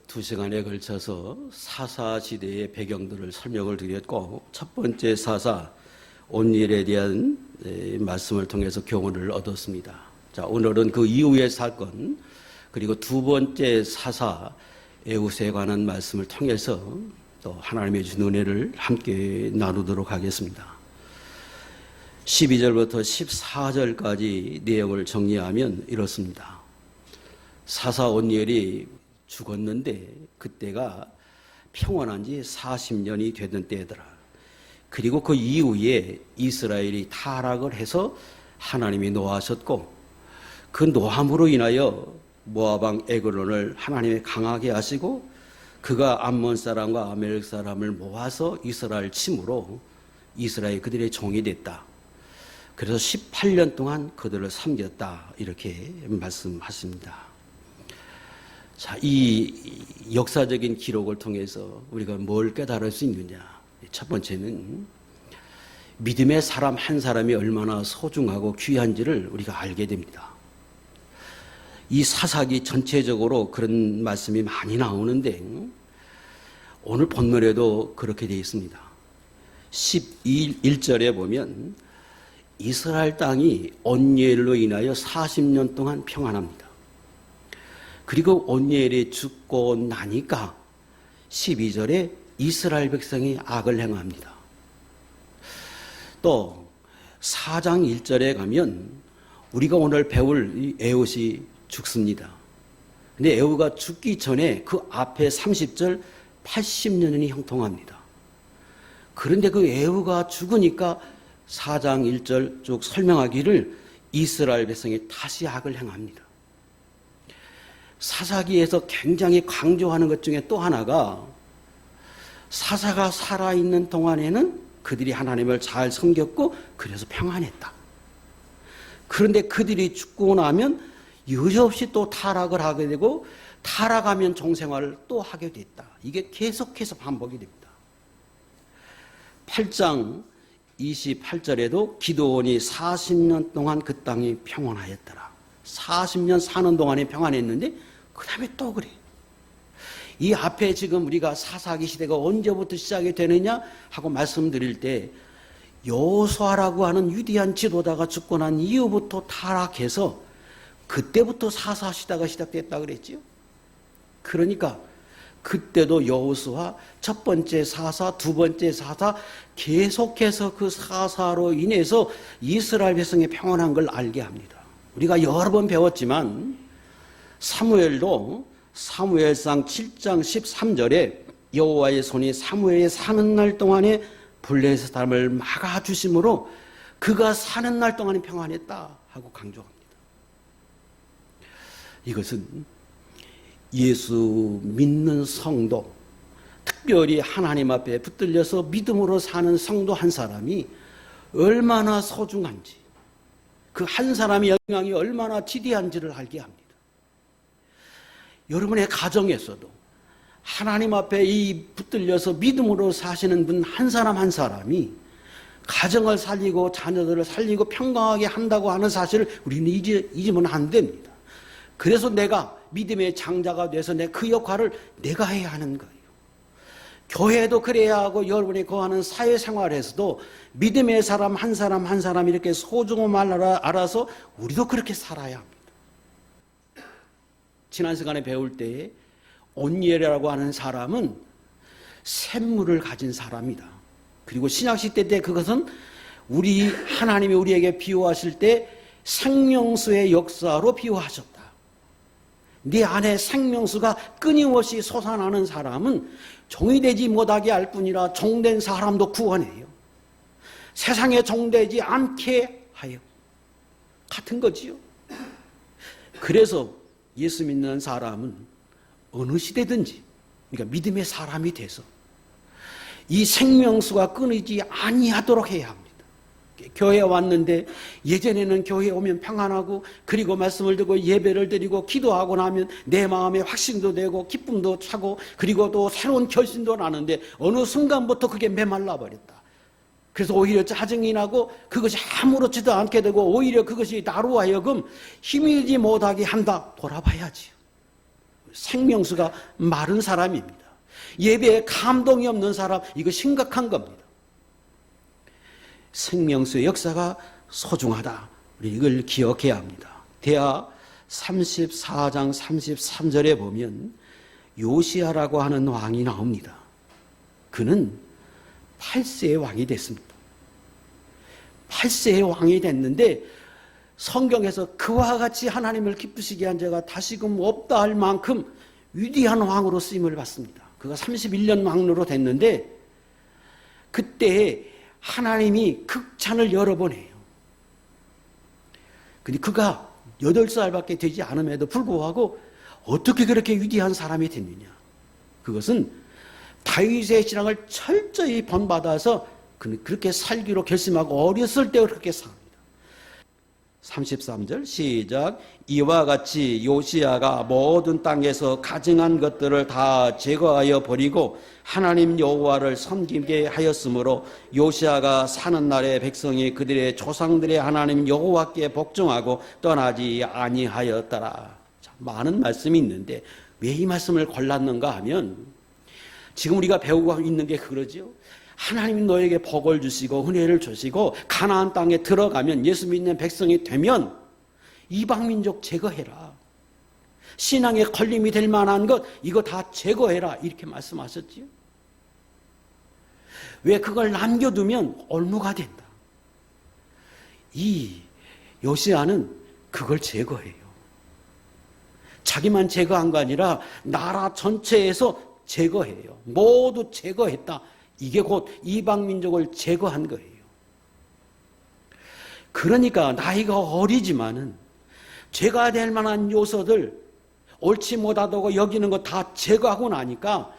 2시간에 걸쳐서 사사시대의 배경들을 설명을 드렸고, 첫 번째 사사 온일에 대한 말씀을 통해서 교훈을 얻었습니다. 자, 오늘은 그 이후의 사건, 그리고 두 번째 사사 에웃에 관한 말씀을 통해서 또 하나님의 주신 은혜를 함께 나누도록 하겠습니다. 12절부터 14절까지 내용을 정리하면 이렇습니다. 사사 온니엘이 죽었는데 그때가 평안한 지 40년이 되던 때더라. 그리고 그 이후에 이스라엘이 타락을 해서 하나님이 노하셨고, 그 노함으로 인하여 모압왕 에글론을 하나님이 강하게 하시고, 그가 암몬 사람과 아멜렉 사람을 모아서 이스라엘 침으로 이스라엘 그들의 종이 됐다. 그래서 18년 동안 그들을 섬겼다, 이렇게 말씀하십니다. 자, 이 역사적인 기록을 통해서 우리가 뭘 깨달을 수 있느냐? 첫 번째는 믿음의 사람 한 사람이 얼마나 소중하고 귀한지를 우리가 알게 됩니다. 이 사사기 전체적으로 그런 말씀이 많이 나오는데 오늘 본문에도 그렇게 되어 있습니다. 11절에 보면 이스라엘 땅이 온니엘로 인하여 40년 동안 평안합니다. 그리고 온니엘이 죽고 나니까 12절에 이스라엘 백성이 악을 행합니다. 또 4장 1절에 가면 우리가 오늘 배울 이 에웃이 죽습니다. 근데 에웃가 죽기 전에 그 앞에 30절 80년이 형통합니다. 그런데 그 에웃가 죽으니까 4장 1절 쭉 설명하기를 이스라엘 백성이 다시 악을 행합니다. 사사기에서 굉장히 강조하는 것 중에 또 하나가, 사사가 살아있는 동안에는 그들이 하나님을 잘 섬겼고 그래서 평안했다. 그런데 그들이 죽고 나면 여지없이 또 타락을 하게 되고, 타락하면 종생활을 또 하게 됐다. 이게 계속해서 반복이 됩니다. 8장 28절에도 기드온이 40년 동안 그 땅이 평안하였더라. 40년 사는 동안에 평안했는데 그 다음에 또 그래. 이 앞에 지금 우리가 사사기 시대가 언제부터 시작이 되느냐 하고 말씀드릴 때, 여호수아라고 하는 위대한 지도자가 죽고 난 이후부터 타락해서 그때부터 사사 시대가 시작됐다 그랬지요. 그러니까 그때도 여호수아 첫 번째 사사, 두 번째 사사 계속해서 그 사사로 인해서 이스라엘 백성이 평안한 걸 알게 합니다. 우리가 여러 번 배웠지만 사무엘도 사무엘상 7장 13절에 여호와의 손이 사무엘이 사는 날 동안에 블레셋 사람을 막아주심으로 그가 사는 날 동안에 평안했다 하고 강조합니다. 이것은 예수 믿는 성도, 특별히 하나님 앞에 붙들려서 믿음으로 사는 성도 한 사람이 얼마나 소중한지, 그 한 사람의 영향이 얼마나 지대한지를 알게 합니다. 여러분의 가정에서도 하나님 앞에 이 붙들려서 믿음으로 사시는 분 한 사람 한 사람이 가정을 살리고 자녀들을 살리고 평강하게 한다고 하는 사실을 우리는 잊으면 안 됩니다. 그래서 내가 믿음의 장자가 돼서 그 역할을 내가 해야 하는 거예요. 교회도 그래야 하고 여러분이 거하는 사회생활에서도 믿음의 사람 한 사람 한 사람 이렇게 소중함을 알아서 우리도 그렇게 살아야 합니다. 지난 시간에 배울 때 온니엘이라고 하는 사람은 샘물을 가진 사람이다. 그리고 신약시대 때 그것은 하나님이 우리에게 비유하실 때 생명수의 역사로 비유하셨다. 네 안에 생명수가 끊임없이 솟아나는 사람은 종이 되지 못하게 할 뿐이라 종된 사람도 구원해요. 세상에 종되지 않게 하여. 같은 거지요. 그래서 예수 믿는 사람은 어느 시대든지, 그러니까 믿음의 사람이 돼서 이 생명수가 끊이지 아니하도록 해야 합니다. 교회에 왔는데 예전에는 교회에 오면 평안하고, 그리고 말씀을 듣고 예배를 드리고 기도하고 나면 내 마음에 확신도 되고 기쁨도 차고, 그리고 또 새로운 결심도 나는데 어느 순간부터 그게 메말라 버렸다. 그래서 오히려 짜증이 나고 그것이 아무렇지도 않게 되고 오히려 그것이 나로 하여금 힘이지 못하게 한다. 돌아봐야지요. 생명수가 마른 사람입니다. 예배에 감동이 없는 사람, 이거 심각한 겁니다. 생명수의 역사가 소중하다. 우리 이걸 기억해야 합니다. 대하 34장 33절에 보면 요시야라고 하는 왕이 나옵니다. 그는 8세의 왕이 됐습니다. 8세의 왕이 됐는데 성경에서 그와 같이 하나님을 기쁘시게 한 자가 다시금 없다 할 만큼 위대한 왕으로 쓰임을 받습니다. 그가 31년 왕으로 됐는데 그때 하나님이 극찬을 여러 번 해요. 근데 그가 8살밖에 되지 않음에도 불구하고 어떻게 그렇게 위대한 사람이 됐느냐. 그것은 다윗의 신앙을 철저히 본받아서 그는 그렇게 살기로 결심하고 어렸을 때 그렇게 삽니다. 33절 시작. 이와 같이 요시야가 모든 땅에서 가증한 것들을 다 제거하여 버리고 하나님 여호와를 섬기게 하였으므로 요시야가 사는 날에 백성이 그들의 조상들의 하나님 여호와께 복종하고 떠나지 아니하였더라. 자, 많은 말씀이 있는데 왜 이 말씀을 골랐는가 하면 지금 우리가 배우고 있는 게 그러죠. 하나님이 너에게 복을 주시고 은혜를 주시고 가나안 땅에 들어가면 예수 믿는 백성이 되면 이방민족 제거해라. 신앙에 걸림이 될 만한 것 이거 다 제거해라. 이렇게 말씀하셨지요. 왜 그걸 남겨두면 올무가 된다. 이 요시야는 그걸 제거해요. 자기만 제거한 거 아니라 나라 전체에서 제거해요. 모두 제거했다. 이게 곧 이방민족을 제거한 거예요. 그러니까 나이가 어리지만은 죄가 될 만한 요소들 옳지 못하다고 여기는 거 다 제거하고 나니까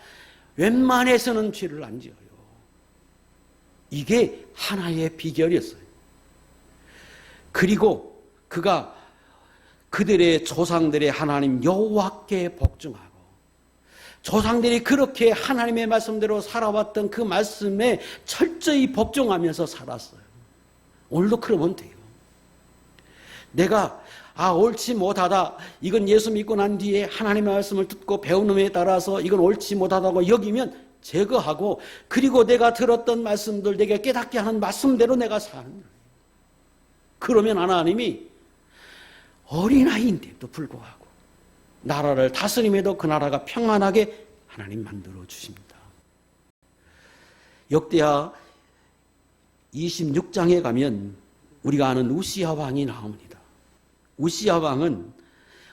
웬만해서는 죄를 안 지어요. 이게 하나의 비결이었어요. 그리고 그가 그들의 조상들의 하나님 여호와께 복종하고 조상들이 그렇게 하나님의 말씀대로 살아왔던 그 말씀에 철저히 복종하면서 살았어요. 오늘도 그러면 돼요. 내가 옳지 못하다. 이건 예수 믿고 난 뒤에 하나님의 말씀을 듣고 배우는 에 따라서 이건 옳지 못하다고 여기면 제거하고 그리고 내가 들었던 말씀들 내게 깨닫게 하는 말씀대로 내가 사는 거예요. 그러면 하나님이 어린아이인데도 불구하고 나라를 다스림에도 그 나라가 평안하게 하나님 만들어 주십니다. 역대하 26장에 가면 우리가 아는 우시야 왕이 나옵니다. 우시야 왕은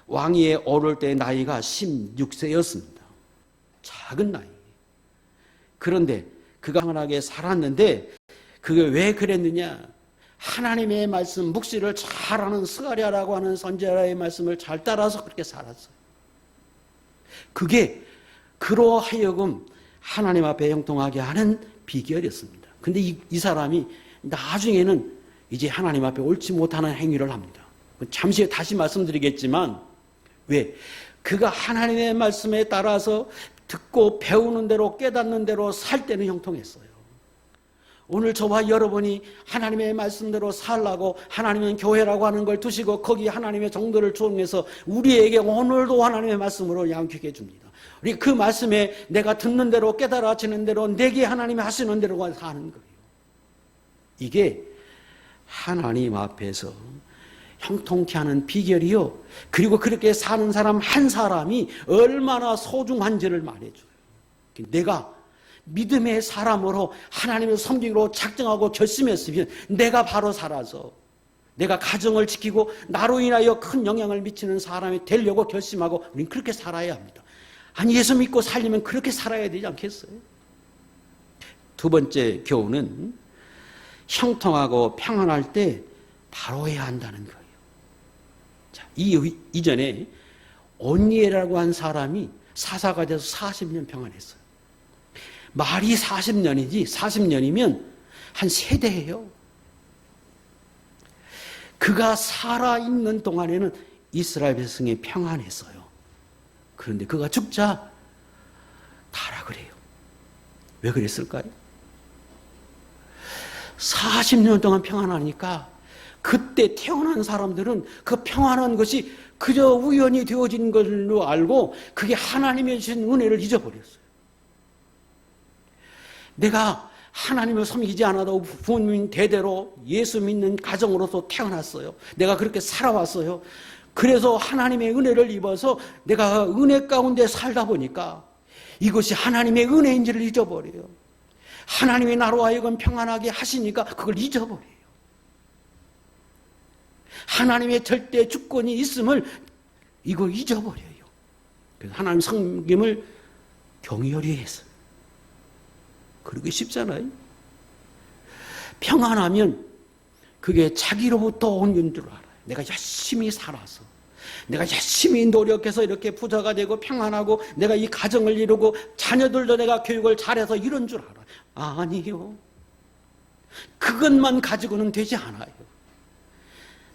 왕위에 오를 때 나이가 16세였습니다. 작은 나이. 그런데 그가 평안하게 살았는데 그게 왜 그랬느냐? 하나님의 말씀, 묵시를 잘하는 스가랴라고 하는 선지자의 말씀을 잘 따라서 그렇게 살았어요. 그게 그로 하여금 하나님 앞에 형통하게 하는 비결이었습니다. 근데 이 사람이 나중에는 이제 하나님 앞에 옳지 못하는 행위를 합니다. 잠시 다시 말씀드리겠지만 왜? 그가 하나님의 말씀에 따라서 듣고 배우는 대로 깨닫는 대로 살 때는 형통했어요. 오늘 저와 여러분이 하나님의 말씀대로 살라고 하나님은 교회라고 하는 걸 두시고 거기 하나님의 정도를 조응해서 우리에게 오늘도 하나님의 말씀으로 양육해 줍니다. 우리 그 말씀에 내가 듣는 대로 깨달아지는 대로 내게 하나님이 하시는 대로 사는 거예요. 이게 하나님 앞에서 형통케 하는 비결이요. 그리고 그렇게 사는 사람 한 사람이 얼마나 소중한지를 말해줘요. 내가 믿음의 사람으로 하나님을 섬기기로 작정하고 결심했으면 내가 바로 살아서 내가 가정을 지키고 나로 인하여 큰 영향을 미치는 사람이 되려고 결심하고 우리는 그렇게 살아야 합니다. 아니 예수 믿고 살려면 그렇게 살아야 되지 않겠어요? 두 번째 교훈은 형통하고 평안할 때 바로 해야 한다는 거예요. 자, 이전에 온니엘이라고 한 사람이 사사가 돼서 40년 평안했어요. 말이 40년이지 40년이면 한 세대예요. 그가 살아있는 동안에는 이스라엘 백성이 평안했어요. 그런데 그가 죽자 타락을 해요. 왜 그랬을까요? 40년 동안 평안하니까 그때 태어난 사람들은 그 평안한 것이 그저 우연히 되어진 걸로 알고 그게 하나님의 주신 은혜를 잊어버렸어요. 내가 하나님을 섬기지 않아도 부모님 대대로 예수 믿는 가정으로서 태어났어요. 내가 그렇게 살아왔어요. 그래서 하나님의 은혜를 입어서 내가 은혜 가운데 살다 보니까 이것이 하나님의 은혜인지를 잊어버려요. 하나님이 나로 하여금 평안하게 하시니까 그걸 잊어버려요. 하나님의 절대 주권이 있음을 이거 잊어버려요. 그래서 하나님 섬김을 경이하게 했어요. 그러기 쉽잖아요. 평안하면 그게 자기로부터 온 줄 알아요. 내가 열심히 살아서, 내가 열심히 노력해서 이렇게 부자가 되고 평안하고 내가 이 가정을 이루고 자녀들도 내가 교육을 잘해서 이런 줄 알아요. 아니요. 그것만 가지고는 되지 않아요.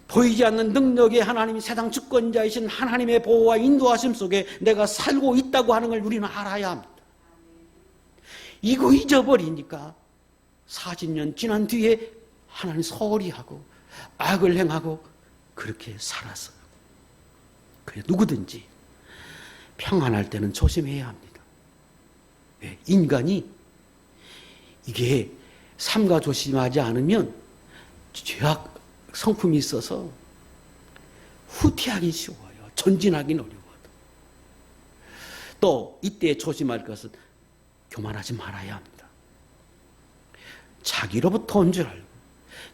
보이지 않는 능력의 하나님이 세상 주권자이신 하나님의 보호와 인도하심 속에 내가 살고 있다고 하는 걸 우리는 알아야 합니다. 이거 잊어버리니까 40년 지난 뒤에 하나님 서리하고 악을 행하고 그렇게 살았어요. 그래 누구든지 평안할 때는 조심해야 합니다. 네, 인간이 이게 삼가 조심하지 않으면 죄악 성품이 있어서 후퇴하기 쉬워요. 전진하기는 어려워요. 또 이때 조심할 것은 교만하지 말아야 합니다. 자기로부터 온 줄 알고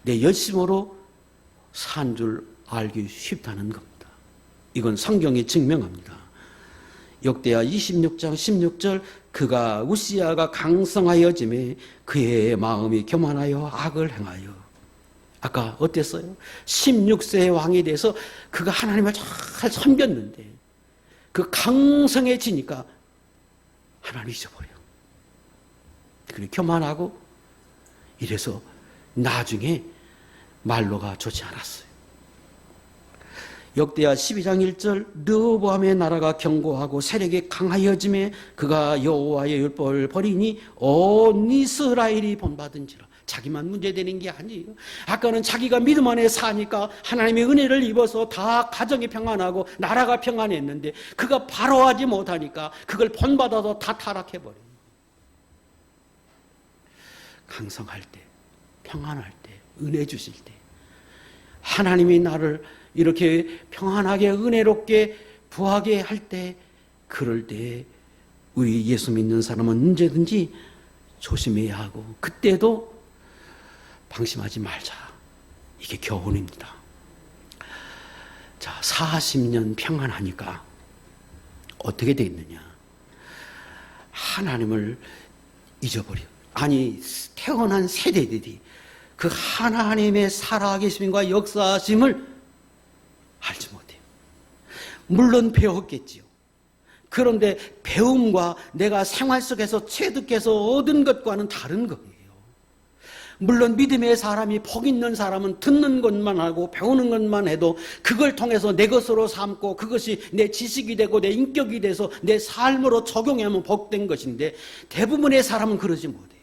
내 열심으로 산 줄 알기 쉽다는 겁니다. 이건 성경이 증명합니다. 역대하 26장 16절 그가 우시야가 강성하여짐에 그의 마음이 교만하여 악을 행하여. 아까 어땠어요? 16세의 왕이 돼서 그가 하나님을 잘 섬겼는데 그 강성해지니까 하나님 잊어버려. 그래 교만하고 이래서 나중에 말로가 좋지 않았어요. 역대하 12장 1절 르호보암의 나라가 견고하고 세력이 강하여짐에 그가 여호와의 율법을 버리니 온 이스라엘이 본받은지라. 자기만 문제되는 게 아니에요. 아까는 자기가 믿음 안에 사니까 하나님의 은혜를 입어서 다 가정이 평안하고 나라가 평안했는데 그가 바로하지 못하니까 그걸 본받아서 다 타락해버려요. 강성할 때, 평안할 때, 은혜 주실 때 하나님이 나를 이렇게 평안하게 은혜롭게 부하게 할 때 그럴 때 우리 예수 믿는 사람은 언제든지 조심해야 하고 그때도 방심하지 말자. 이게 교훈입니다. 자, 40년 평안하니까 어떻게 돼 있느냐? 하나님을 잊어버려. 아니 태어난 세대들이 그 하나님의 살아계심과 역사하심을 알지 못해요. 물론 배웠겠지요. 그런데 배움과 내가 생활 속에서 체득해서 얻은 것과는 다른 거예요. 물론 믿음의 사람이 복 있는 사람은 듣는 것만 하고 배우는 것만 해도 그걸 통해서 내 것으로 삼고 그것이 내 지식이 되고 내 인격이 돼서 내 삶으로 적용하면 복된 것인데 대부분의 사람은 그러지 못해요.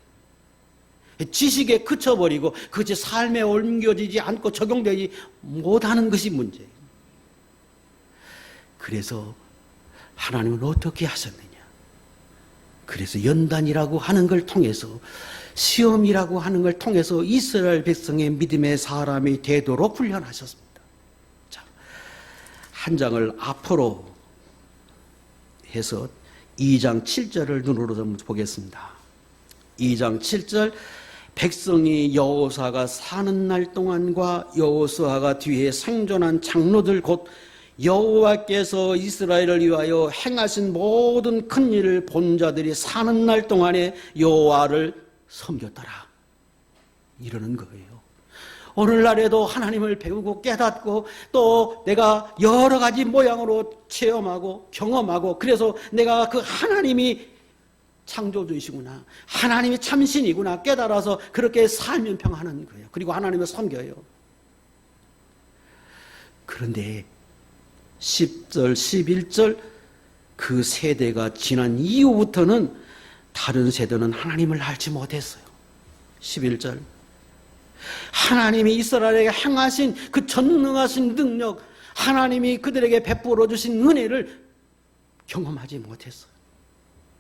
지식에 그쳐버리고 그것이 삶에 옮겨지지 않고 적용되지 못하는 것이 문제예요. 그래서 하나님은 어떻게 하셨느냐? 그래서 연단이라고 하는 걸 통해서 시험이라고 하는 걸 통해서 이스라엘 백성의 믿음의 사람이 되도록 훈련하셨습니다. 자, 한 장을 앞으로 해서 2장 7절을 눈으로 좀 보겠습니다. 2장 7절 백성이 여호수아가 사는 날 동안과 여호수아가 뒤에 생존한 장로들 곧 여호와께서 이스라엘을 위하여 행하신 모든 큰 일을 본 자들이 사는 날 동안에 여호와를 섬겼더라. 이러는 거예요. 오늘날에도 하나님을 배우고 깨닫고 또 내가 여러 가지 모양으로 체험하고 경험하고 그래서 내가 그 하나님이 창조주이시구나. 하나님이 참신이구나. 깨달아서 그렇게 살면 평안한 거예요. 그리고 하나님을 섬겨요. 그런데 10절, 11절 그 세대가 지난 이후부터는 다른 세대는 하나님을 알지 못했어요. 11절 하나님이 이스라엘에게 행하신 그 전능하신 능력 하나님이 그들에게 베풀어 주신 은혜를 경험하지 못했어요.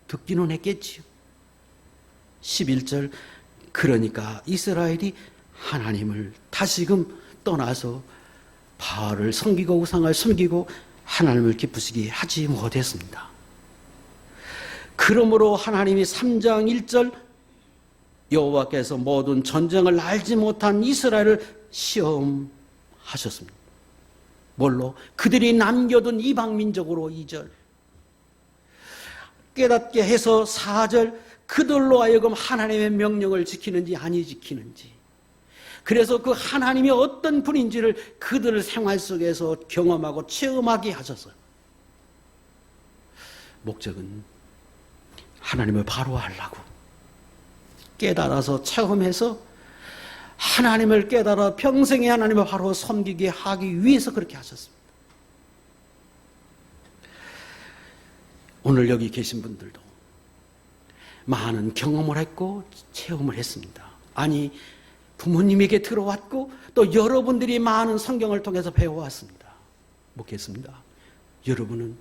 듣기는 했겠지요. 11절 그러니까 이스라엘이 하나님을 다시금 떠나서 바알을 섬기고 우상을 섬기고 하나님을 기쁘시게 하지 못했습니다. 그러므로 하나님이 3장 1절 여호와께서 모든 전쟁을 알지 못한 이스라엘을 시험하셨습니다. 뭘로? 그들이 남겨둔 이방 민족으로 2절 깨닫게 해서 4절 그들로 하여금 하나님의 명령을 지키는지 아니 지키는지, 그래서 그 하나님이 어떤 분인지를 그들 생활 속에서 경험하고 체험하게 하셨어요. 목적은 하나님을 바로 알라고, 깨달아서 체험해서 하나님을 깨달아 평생에 하나님을 바로 섬기게 하기 위해서 그렇게 하셨습니다. 오늘 여기 계신 분들도 많은 경험을 했고 체험을 했습니다. 아니, 부모님에게 들어왔고 또 여러분들이 많은 성경을 통해서 배워왔습니다. 묻겠습니다. 여러분은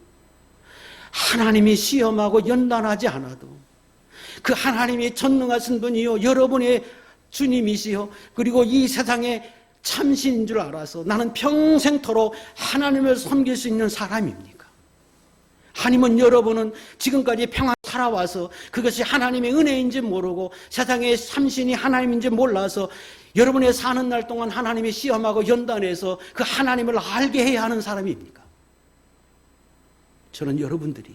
하나님이 시험하고 연단하지 않아도 그 하나님이 전능하신 분이요 여러분의 주님이시요 그리고 이 세상에 참신인 줄 알아서 나는 평생토록 하나님을 섬길 수 있는 사람입니까? 아니면 여러분은 지금까지 평안 살아와서 그것이 하나님의 은혜인지 모르고 세상의 참신이 하나님인지 몰라서 여러분의 사는 날 동안 하나님이 시험하고 연단해서 그 하나님을 알게 해야 하는 사람입니까? 저는 여러분들이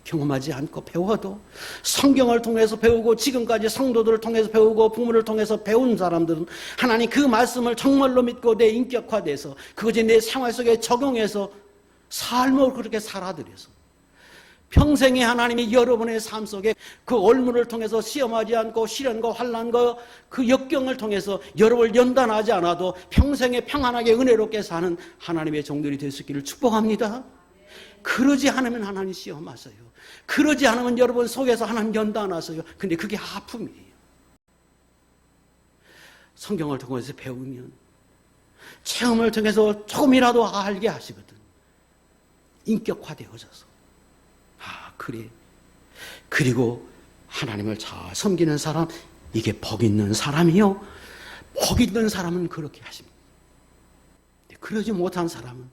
경험하지 않고 배워도 성경을 통해서 배우고 지금까지 성도들을 통해서 배우고 부모를 통해서 배운 사람들은 하나님 그 말씀을 정말로 믿고 내 인격화돼서 그것이 내 생활 속에 적용해서 삶을 그렇게 살아들여서 평생에 하나님이 여러분의 삶 속에 그 올무를 통해서 시험하지 않고 시련과 환난과 그 역경을 통해서 여러분을 연단하지 않아도 평생에 평안하게 은혜롭게 사는 하나님의 종들이 될 수 있기를 축복합니다. 그러지 않으면 하나님 시험하세요. 그러지 않으면 여러분 속에서 하나님 연단하세요. 근데 그게 아픔이에요. 성경을 통해서 배우면 체험을 통해서 조금이라도 알게 하시거든. 인격화되어져서 그래. 그리고 하나님을 잘 섬기는 사람, 이게 복 있는 사람이요. 복 있는 사람은 그렇게 하십니다. 그러지 못한 사람은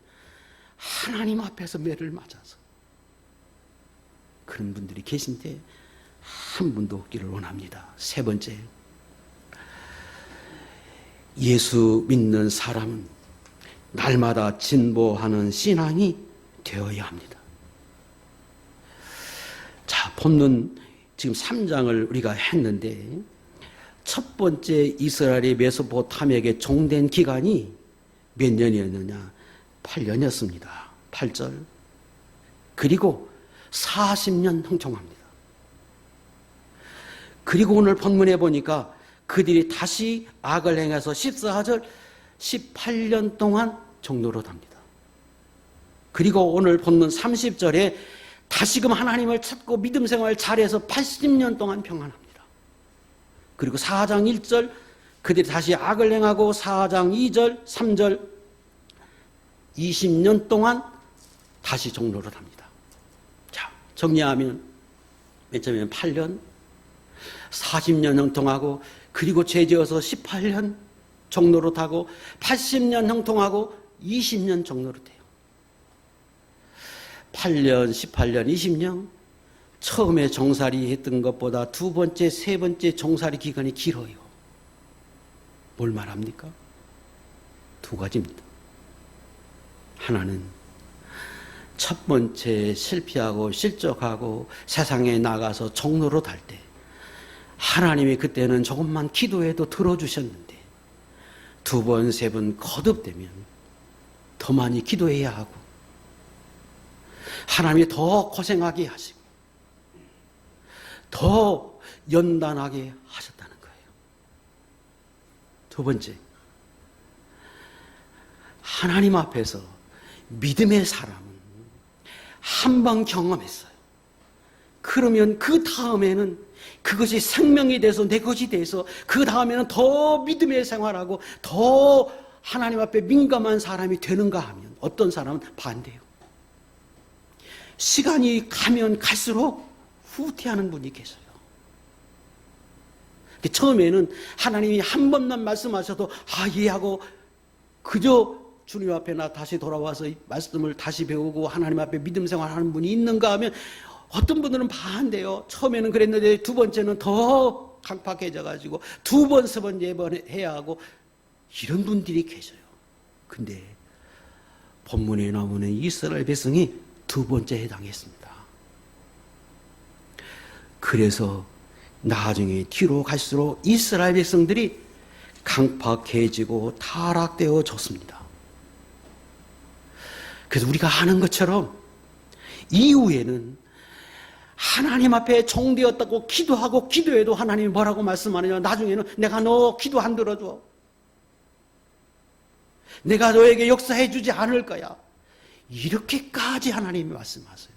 하나님 앞에서 매를 맞아서 그런 분들이 계신데 한 분도 없기를 원합니다. 세 번째, 예수 믿는 사람은 날마다 진보하는 신앙이 되어야 합니다. 자, 본문 지금 3장을 우리가 했는데 첫 번째 이스라엘이 메소포타미아에게 종된 기간이 몇 년이었느냐? 8년이었습니다. 8절. 그리고 40년 형통합니다. 그리고 오늘 본문에 보니까 그들이 다시 악을 행해서 14절 18년 동안 종노릇합니다. 그리고 오늘 본문 30절에 다시금 하나님을 찾고 믿음 생활을 잘해서 80년 동안 평안합니다. 그리고 4장 1절 그들이 다시 악을 행하고 4장 2절 3절 20년 동안 다시 종노릇합니다. 자, 정리하면 맨 처음에는 8년 40년 형통하고 그리고 죄지어서 18년 종노릇하고 80년 형통하고 20년 종노릇해요. 8년, 18년, 20년 처음에 종살이 했던 것보다 두 번째, 세 번째 종살이 기간이 길어요. 뭘 말합니까? 두 가지입니다. 하나는 첫 번째 실패하고 실족하고 세상에 나가서 종노릇 할 때 하나님이 그때는 조금만 기도해도 들어주셨는데 두 번, 세 번 거듭되면 더 많이 기도해야 하고 하나님이 더 고생하게 하시고 더 연단하게 하셨다는 거예요. 두 번째, 하나님 앞에서 믿음의 사람은 한 번 경험했어요. 그러면 그 다음에는 그것이 생명이 돼서 내 것이 돼서 그 다음에는 더 믿음의 생활하고 더 하나님 앞에 민감한 사람이 되는가 하면 어떤 사람은 반대요. 시간이 가면 갈수록 후퇴하는 분이 계세요. 처음에는 하나님이 한 번만 말씀하셔도 이해하고 그저 주님 앞에 나 다시 돌아와서 이 말씀을 다시 배우고 하나님 앞에 믿음 생활하는 분이 있는가 하면 어떤 분들은 반대요. 처음에는 그랬는데 두 번째는 더 강팍해져가지고 두 번, 세 번, 네 번 해야 하고 이런 분들이 계셔요. 근데 본문에 나오는 이스라엘 백성이 두 번째 해당했습니다. 그래서 나중에 뒤로 갈수록 이스라엘 백성들이 강팍해지고 타락되어졌습니다. 그래서 우리가 아는 것처럼 이후에는 하나님 앞에 종되었다고 기도하고 기도해도 하나님이 뭐라고 말씀하느냐, 나중에는 내가 너 기도 안 들어줘, 내가 너에게 역사해 주지 않을 거야, 이렇게까지 하나님이 말씀하세요.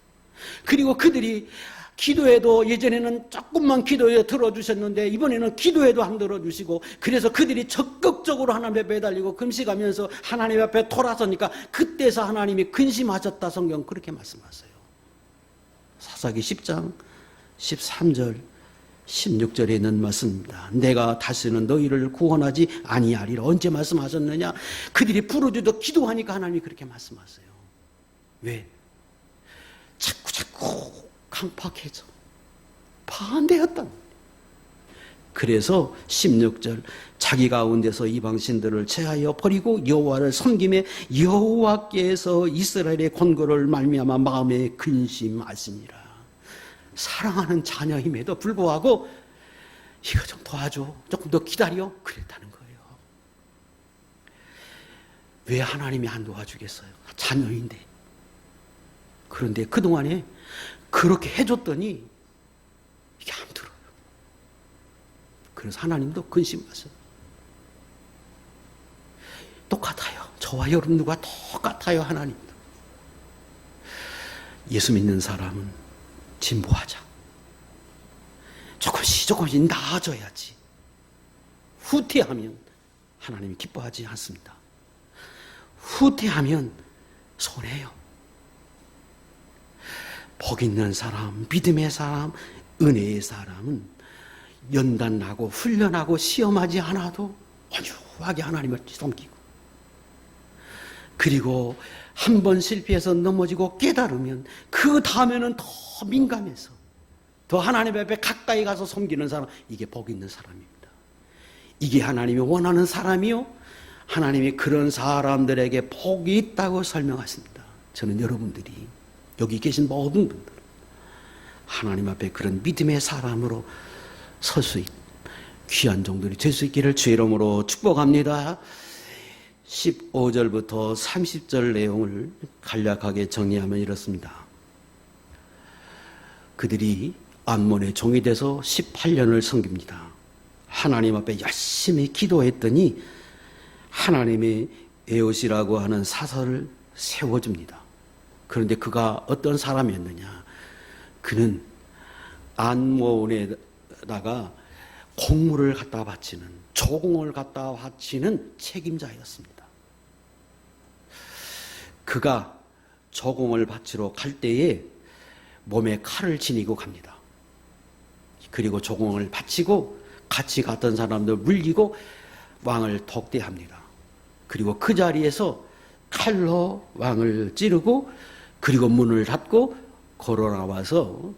그리고 그들이 기도해도 예전에는 조금만 기도해 들어주셨는데 이번에는 기도해도 안 들어주시고, 그래서 그들이 적극적으로 하나님 앞에 매달리고 금식하면서 하나님 앞에 돌아서니까 그때서 하나님이 근심하셨다, 성경 그렇게 말씀하세요. 사사기 10장 13절 16절에 있는 말씀입니다. 내가 다시는 너희를 구원하지 아니하리라. 언제 말씀하셨느냐? 그들이 부르짖어 기도하니까 하나님이 그렇게 말씀하세요. 왜? 자꾸 강팍해져 반대였다. 그래서 16절 자기 가운데서 이방신들을 제하여 버리고 여호와를 섬김에 여호와께서 이스라엘의 권고를 말미암아 마음에 근심하시니라. 사랑하는 자녀임에도 불구하고 이거 좀 도와줘, 조금 더 기다려, 그랬다는 거예요. 왜 하나님이 안 도와주겠어요? 자녀인데. 그런데 그동안에 그렇게 해줬더니 이게 안 들어요. 그래서 하나님도 근심하셔요. 똑같아요. 저와 여러분들과 똑같아요. 하나님도. 예수 믿는 사람은 진보하자. 조금씩 나아져야지. 후퇴하면 하나님이 기뻐하지 않습니다. 후퇴하면 손해요. 복 있는 사람, 믿음의 사람, 은혜의 사람은 연단하고 훈련하고 시험하지 않아도 온유하게 하나님을 섬기고, 그리고 한 번 실패해서 넘어지고 깨달으면 그 다음에는 더 민감해서 더 하나님 앞에 가까이 가서 섬기는 사람, 이게 복 있는 사람입니다. 이게 하나님이 원하는 사람이요, 하나님이 그런 사람들에게 복이 있다고 설명하십니다. 저는 여러분들이, 여기 계신 모든 분들, 하나님 앞에 그런 믿음의 사람으로 설 수 있는 귀한 종들이 될 수 있기를 주의 이름으로 축복합니다. 15절부터 30절 내용을 간략하게 정리하면 이렇습니다. 그들이 암몬의 종이 돼서 18년을 섬깁니다. 하나님 앞에 열심히 기도했더니 하나님의 에옷이라고 하는 사설을 세워줍니다. 그런데 그가 어떤 사람이었느냐? 그는 암몬에다가 곡물을 갖다 바치는, 조공을 갖다 바치는 책임자였습니다. 그가 조공을 바치러 갈 때에 몸에 칼을 지니고 갑니다. 그리고 조공을 바치고 같이 갔던 사람들 물리고 왕을 독대합니다. 그리고 그 자리에서 칼로 왕을 찌르고, 그리고 문을 닫고 걸어 나와서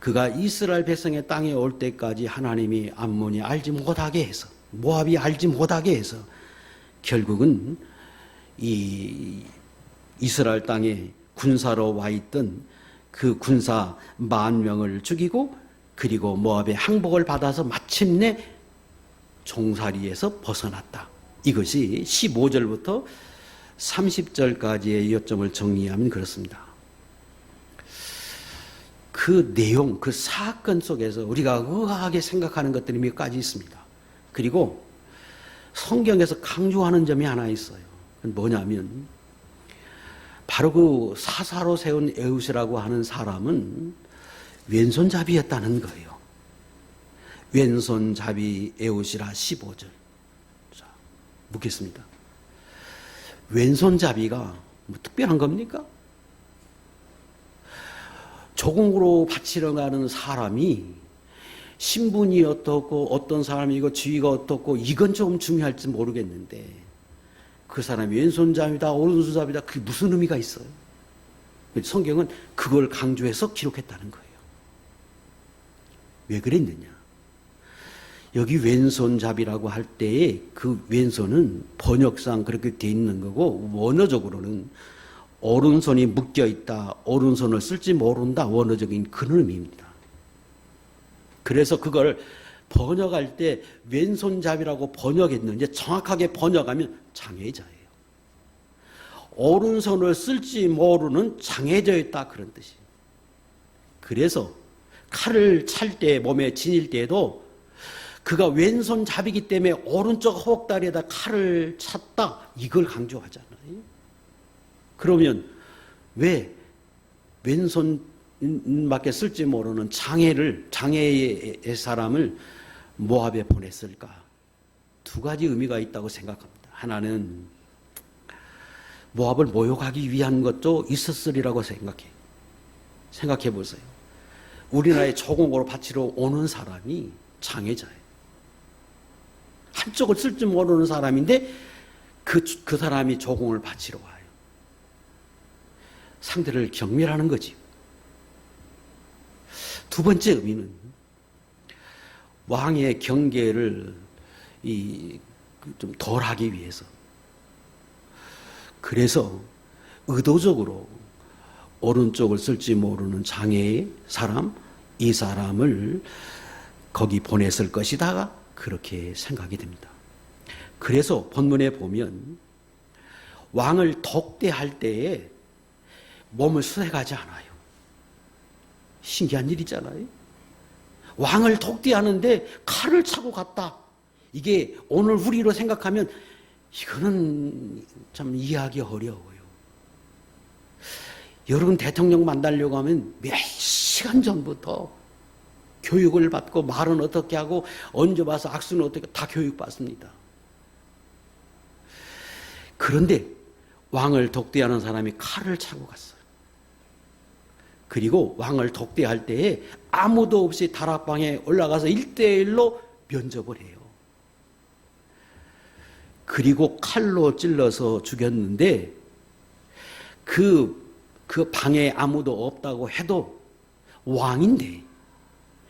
그가 이스라엘 백성의 땅에 올 때까지 하나님이 암몬이 알지 못하게 해서, 모압이 알지 못하게 해서 결국은 이 이스라엘 땅에 군사로 와 있던 그 군사 10,000명을 죽이고, 그리고 모압의 항복을 받아서 마침내 종살이에서 벗어났다. 이것이 15절부터 30절까지의 요점을 정리하면 그렇습니다. 그 내용, 그 사건 속에서 우리가 의아하게 생각하는 것들이 몇 가지 있습니다. 그리고 성경에서 강조하는 점이 하나 있어요. 뭐냐면 바로 그 사사로 세운 에웃이라고 하는 사람은 왼손잡이였다는 거예요. 왼손잡이 에웃이라 15절. 자, 묻겠습니다. 왼손잡이가 뭐 특별한 겁니까? 조공으로 바치러 가는 사람이 신분이 어떻고 어떤 사람이고 지위가 어떻고 이건 좀 중요할지 모르겠는데 그 사람이 왼손잡이다 오른손잡이다 그게 무슨 의미가 있어요? 성경은 그걸 강조해서 기록했다는 거예요. 왜 그랬느냐? 여기 왼손잡이라고 할 때에 그 왼손은 번역상 그렇게 돼 있는 거고 원어적으로는 오른손이 묶여 있다, 오른손을 쓸지 모른다 원어적인 그런 의미입니다. 그래서 그걸 번역할 때 왼손잡이라고 번역했는데 정확하게 번역하면 장애자예요. 오른손을 쓸지 모르는 장애져 있다 그런 뜻이에요. 그래서 칼을 찰 때 몸에 지닐 때에도 그가 왼손잡이기 때문에 오른쪽 허벅다리에다 칼을 찼다 이걸 강조하잖아요. 그러면 왜 왼손밖에 쓸지 모르는 장애의 사람을 모압에 보냈을까? 두 가지 의미가 있다고 생각합니다. 하나는 모압을 모욕하기 위한 것도 있었으리라고 생각해 보세요. 우리나라에 조공으로 바치러 오는 사람이 장애자예요. 한쪽을 쓸 줄 모르는 사람인데 그 사람이 조공을 바치러 와요. 상대를 경멸하는 거지. 두 번째 의미는 왕의 경계를 좀 덜하기 위해서. 그래서 의도적으로 오른쪽을 쓸지 모르는 장애의 사람, 이 사람을 거기 보냈을 것이다. 그렇게 생각이 됩니다. 그래서 본문에 보면 왕을 독대할 때에 몸을 수색하지 않아요. 신기한 일이잖아요. 왕을 독대하는데 칼을 차고 갔다. 이게 오늘 우리로 생각하면 이거는 참 이해하기 어려워요. 여러분 대통령 만나려고 하면 몇 시간 전부터 교육을 받고 말은 어떻게 하고 언제 와서 악수는 어떻게 다 교육받습니다. 그런데 왕을 독대하는 사람이 칼을 차고 갔어요. 그리고 왕을 독대할 때에 아무도 없이 다락방에 올라가서 1대1로 면접을 해요. 그리고 칼로 찔러서 죽였는데 그 방에 아무도 없다고 해도 왕인데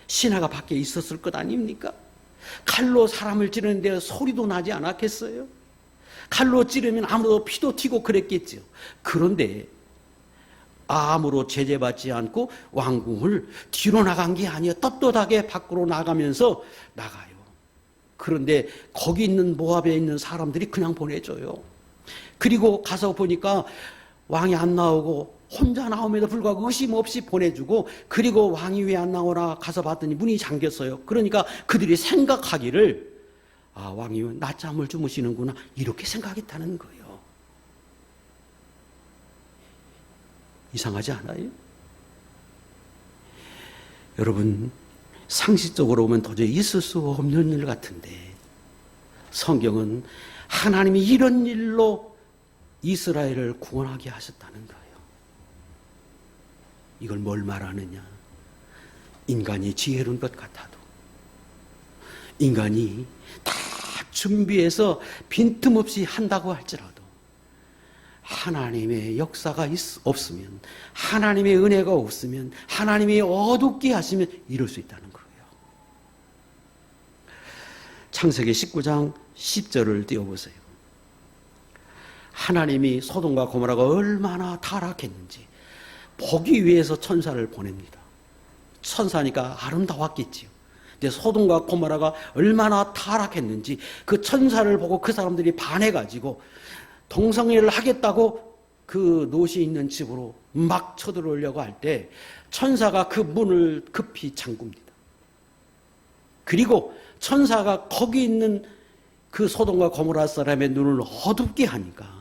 신하가 밖에 있었을 것 아닙니까? 칼로 사람을 찌르는데 소리도 나지 않았겠어요? 칼로 찌르면 아무도 피도 튀고 그랬겠죠. 그런데 아무로 제재받지 않고 왕궁을 뒤로 나간 게 아니에요. 떳떳하게 밖으로 나가면서 나가요. 그런데 거기 있는 모압에 있는 사람들이 그냥 보내줘요. 그리고 가서 보니까 왕이 안 나오고 혼자 나옴에도 불구하고 의심 없이 보내주고 그리고 왕이 왜 안 나오나 가서 봤더니 문이 잠겼어요. 그러니까 그들이 생각하기를 왕이 낮잠을 주무시는구나 이렇게 생각했다는 거예요. 이상하지 않아요? 여러분 상식적으로 보면 도저히 있을 수 없는 일 같은데 성경은 하나님이 이런 일로 이스라엘을 구원하게 하셨다는 거예요. 이걸 뭘 말하느냐? 인간이 지혜로운 것 같아도 인간이 다 준비해서 빈틈없이 한다고 할지라도 하나님의 역사가 없으면 하나님의 은혜가 없으면 하나님이 어둡게 하시면 이럴 수 있다는 거예요. 창세기 19장 10절을 띄워보세요. 하나님이 소돔과 고모라가 얼마나 타락했는지 보기 위해서 천사를 보냅니다. 천사니까 아름다웠겠지요. 근데 소돔과 고모라가 얼마나 타락했는지 그 천사를 보고 그 사람들이 반해가지고 동성애를 하겠다고 그 롯이 있는 집으로 막 쳐들어오려고 할 때 천사가 그 문을 급히 잠굽니다. 그리고 천사가 거기 있는 그 소돔과 고모라 사람의 눈을 어둡게 하니까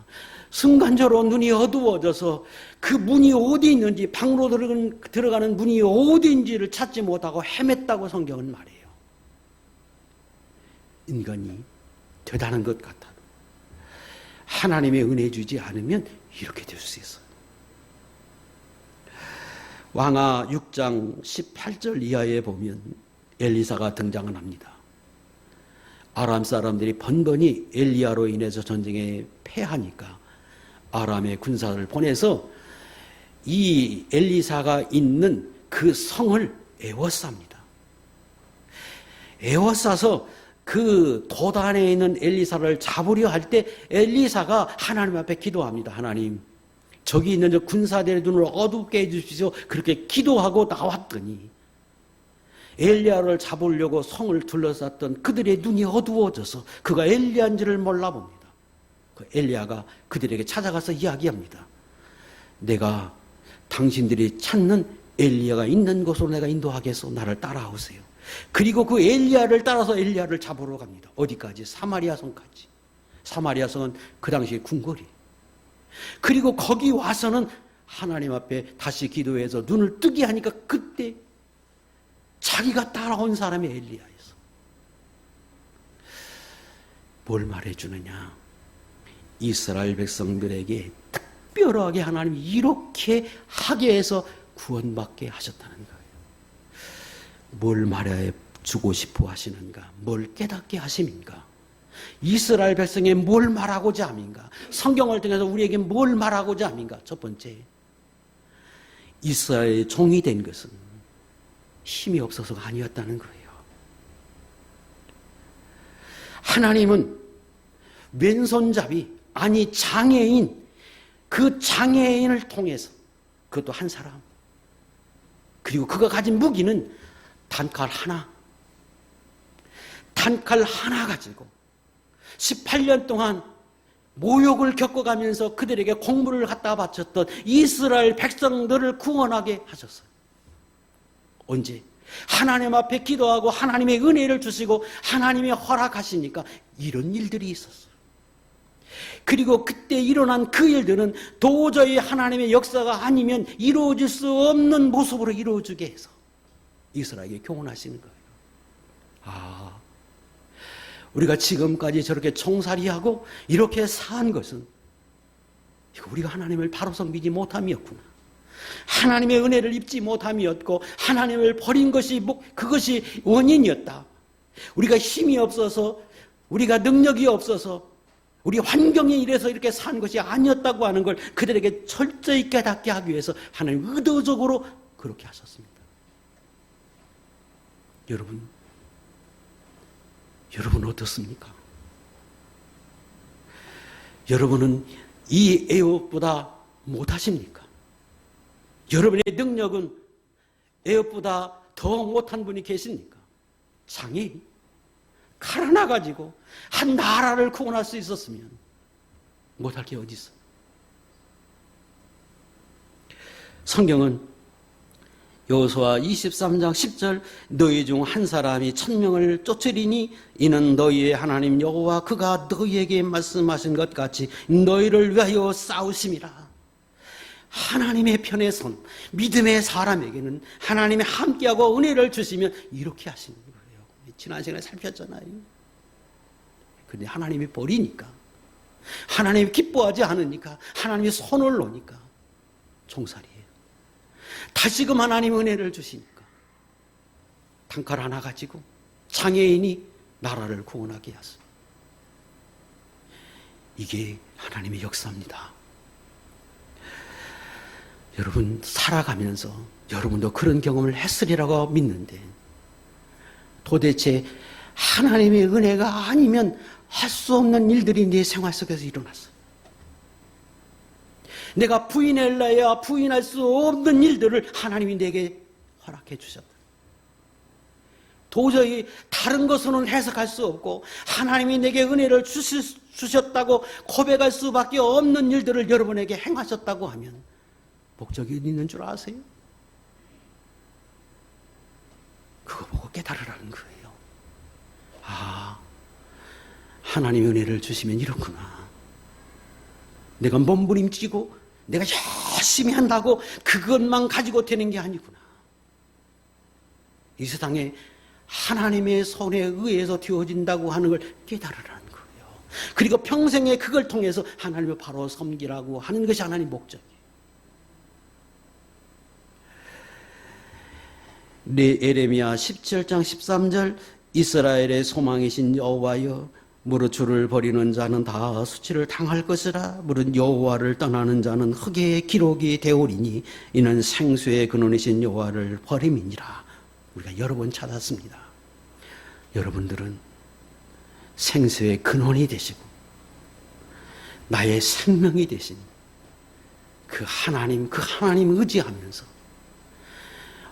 순간적으로 눈이 어두워져서 그 문이 어디 있는지 방으로 들어가는 문이 어디인지를 찾지 못하고 헤맸다고 성경은 말해요. 인간이 대단한 것 같아도 하나님의 은혜 주지 않으면 이렇게 될 수 있어요. 왕하 6장 18절 이하에 보면 엘리사가 등장을 합니다. 아람 사람들이 번번이 엘리야로 인해서 전쟁에 패하니까 아람의 군사를 보내서 이 엘리사가 있는 그 성을 에워쌉니다. 에워싸서 그 도단에 있는 엘리사를 잡으려 할 때 엘리사가 하나님 앞에 기도합니다. 하나님, 저기 있는 저 군사들의 눈을 어둡게 해주십시오. 그렇게 기도하고 나왔더니 엘리야를 잡으려고 성을 둘러쌌던 그들의 눈이 어두워져서 그가 엘리야인 줄을 몰라봅니다. 그 엘리야가 그들에게 찾아가서 이야기합니다. 내가 당신들이 찾는 엘리야가 있는 곳으로 내가 인도하겠소. 나를 따라오세요. 그리고 그 엘리야를 따라서 엘리야를 잡으러 갑니다. 어디까지? 사마리아 성까지. 사마리아 성은 그 당시에 궁궐이. 그리고 거기 와서는 하나님 앞에 다시 기도해서 눈을 뜨게 하니까 그때 자기가 따라온 사람이 엘리야였어. 뭘 말해주느냐? 이스라엘 백성들에게 특별하게 하나님이 이렇게 하게 해서 구원받게 하셨다는 거예요. 뭘 말해주고 싶어 하시는가? 뭘 깨닫게 하심인가? 이스라엘 백성에 뭘 말하고자 함인가? 성경을 통해서 우리에게 뭘 말하고자 함인가? 첫 번째, 이스라엘의 종이 된 것은 힘이 없어서가 아니었다는 거예요. 하나님은 왼손잡이, 아니 장애인, 그 장애인을 통해서, 그것도 한 사람, 그리고 그가 가진 무기는 단칼 하나, 단칼 하나 가지고 18년 동안 모욕을 겪어가면서 그들에게 공물을 갖다 바쳤던 이스라엘 백성들을 구원하게 하셨어요. 언제? 하나님 앞에 기도하고 하나님의 은혜를 주시고 하나님의 허락하시니까 이런 일들이 있었어요. 그리고 그때 일어난 그 일들은 도저히 하나님의 역사가 아니면 이루어질 수 없는 모습으로 이루어지게 해서 이스라엘에게 교훈하시는 거예요. 아, 우리가 지금까지 저렇게 총살이하고 이렇게 산 것은 이거 우리가 하나님을 바로서 믿지 못함이었구나. 하나님의 은혜를 입지 못함이었고 하나님을 버린 것이 그것이 원인이었다. 우리가 힘이 없어서, 우리가 능력이 없어서, 우리 환경이 이래서 이렇게 산 것이 아니었다고 하는 걸 그들에게 철저히 깨닫게 하기 위해서 하나님 의도적으로 그렇게 하셨습니다. 여러분 어떻습니까? 여러분은 이 애업보다 못하십니까? 여러분의 능력은 애업보다 더 못한 분이 계십니까? 장애인, 칼 하나 가지고 한 나라를 구원할 수 있었으면 못할 게 어디 있어? 성경은 여호수아 23장 10절 너희 중 한 사람이 1000명을 쫓으리니 이는 너희의 하나님 여호와 그가 너희에게 말씀하신 것 같이 너희를 위하여 싸우심이라. 하나님의 편에 선 믿음의 사람에게는 하나님이 함께하고 은혜를 주시면 이렇게 하시는 거예요. 지난 시간에 살폈잖아요. 그런데 하나님이 버리니까, 하나님이 기뻐하지 않으니까, 하나님이 손을 놓으니까 총살이에요. 다시금 하나님 은혜를 주시니까 단칼 하나 가지고 장애인이 나라를 구원하게 하십니다. 이게 하나님의 역사입니다. 여러분 살아가면서 여러분도 그런 경험을 했으리라고 믿는데 도대체 하나님의 은혜가 아니면 할 수 없는 일들이 내 생활 속에서 일어났어요. 내가 부인할래야 부인할 수 없는 일들을 하나님이 내게 허락해 주셨다. 도저히 다른 것으로는 해석할 수 없고 하나님이 내게 은혜를 주셨다고 고백할 수밖에 없는 일들을 여러분에게 행하셨다고 하면 목적이 있는 줄 아세요? 그거 보고 깨달으라는 거예요. 아, 하나님의 은혜를 주시면 이렇구나. 내가 몸부림치고 내가 열심히 한다고 그것만 가지고 되는 게 아니구나. 이 세상에 하나님의 손에 의해서 되어진다고 하는 걸 깨달으라는 거예요. 그리고 평생에 그걸 통해서 하나님을 바로 섬기라고 하는 것이 하나님 목적이에요. 에레미야 17장 13절 이스라엘의 소망이신 여호와여 무릇 주를 버리는 자는 다 수치를 당할 것이라 무릇 여호와를 떠나는 자는 흙의 기록이 되오리니 이는 생수의 근원이신 여호와를 버림이니라. 우리가 여러 번 찾았습니다. 여러분들은 생수의 근원이 되시고 나의 생명이 되신 그 하나님 의지하면서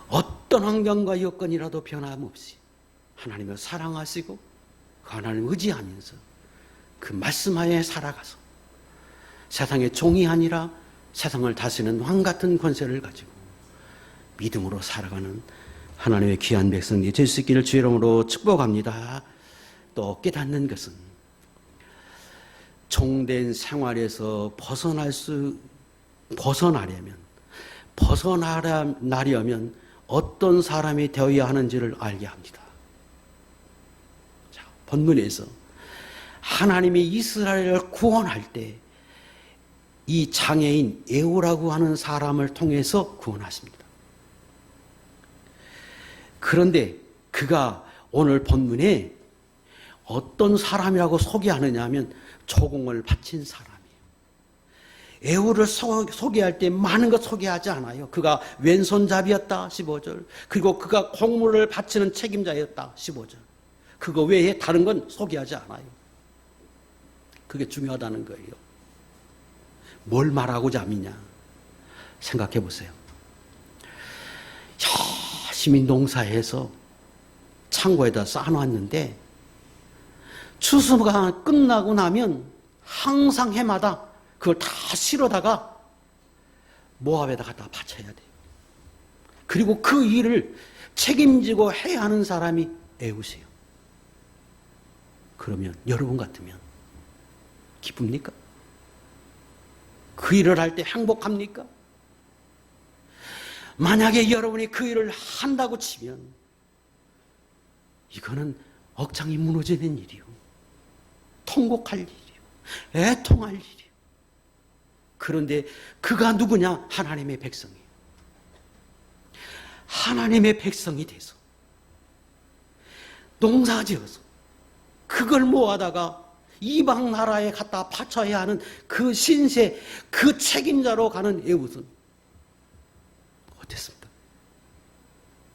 어떤 환경과 여건이라도 변함없이 하나님을 사랑하시고 그 하나님을 의지하면서 그 말씀하에 살아가서 세상의 종이 아니라 세상을 다스리는 왕 같은 권세를 가지고 믿음으로 살아가는 하나님의 귀한 백성이 될 수 있기를 주의 이름으로 축복합니다. 또 깨닫는 것은 종된 생활에서 벗어나려면 어떤 사람이 되어야 하는지를 알게 합니다. 자, 본문에서 하나님이 이스라엘을 구원할 때 이 장애인 에우라고 하는 사람을 통해서 구원하십니다. 그런데 그가 오늘 본문에 어떤 사람이라고 소개하느냐 하면 조공을 바친 사람이에요. 에우를 소개할 때 많은 것 소개하지 않아요. 그가 왼손잡이였다 15절. 그리고 그가 공물을 바치는 책임자였다 15절. 그거 외에 다른 건 소개하지 않아요. 그게 중요하다는 거예요. 뭘 말하고자 하느냐 생각해 보세요. 열심히 농사해서 창고에다 쌓아놨는데 추수가 끝나고 나면 항상 해마다 그걸 다 실어다가 모압에다 갖다 바쳐야 돼요. 그리고 그 일을 책임지고 해야 하는 사람이 에우세요. 그러면 여러분 같으면 기쁩니까? 그 일을 할 때 행복합니까? 만약에 여러분이 그 일을 한다고 치면 이거는 억장이 무너지는 일이요. 통곡할 일이요. 애통할 일이요. 그런데 그가 누구냐? 하나님의 백성이에요. 하나님의 백성이 돼서 농사지어서 그걸 모아다가 이방 나라에 갖다 바쳐야 하는 그 신세, 그 책임자로 가는 에훗은 어땠습니까?